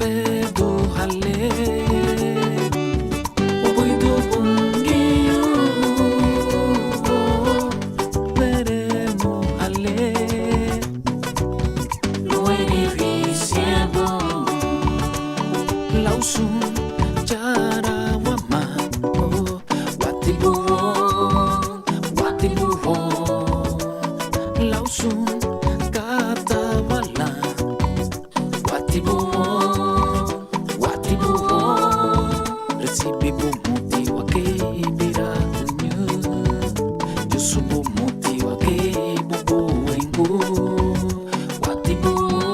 perfeito hale oboido bungiyo veremo hale loiri visiebo lausun cara wama watibuho lausun kata wala watibuho recibe bumuti wake birakunyu yusubu muti wake bubu engu watibuho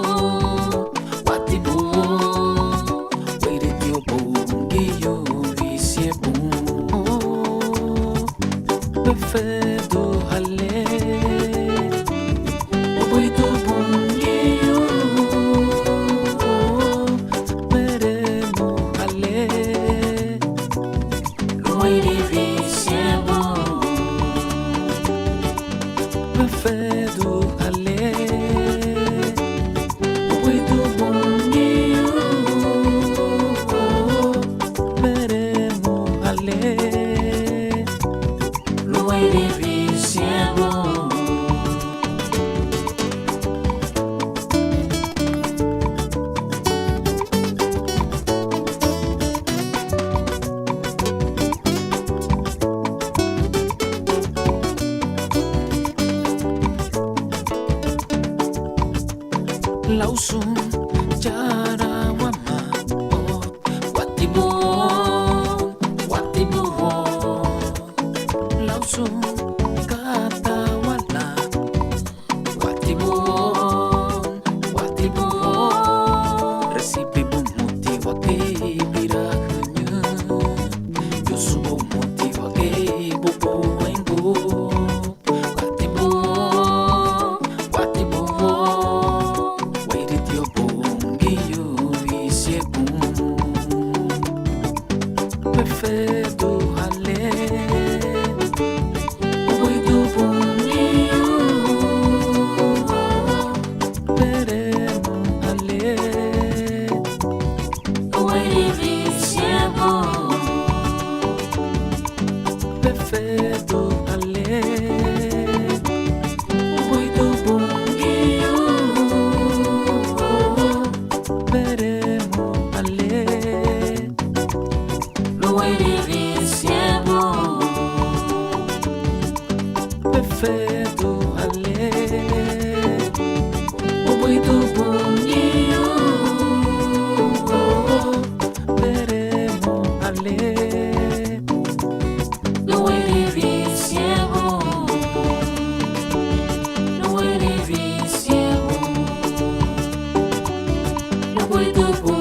were dio bungiyo visiebu perfeito hale oboido bungiyo veremo hale loiri visiebo perfeito hale oboido bungiyo veremo hale loiri visiebo lausun cara wama watibuho lausun kata wala watibuho recibe bumuti wake birakunyu yusubu muti wake bubu engu watibuho were dio bungiyo visiebu perfeito hale oboido bungiyo veremo hale loiri visiebo perfeito hale oboido bungiyo veremo hale loiri visiebo perfeito hale oboido bungiyo veremo hale loiri visiebo loiri visiebo oboido bungiyo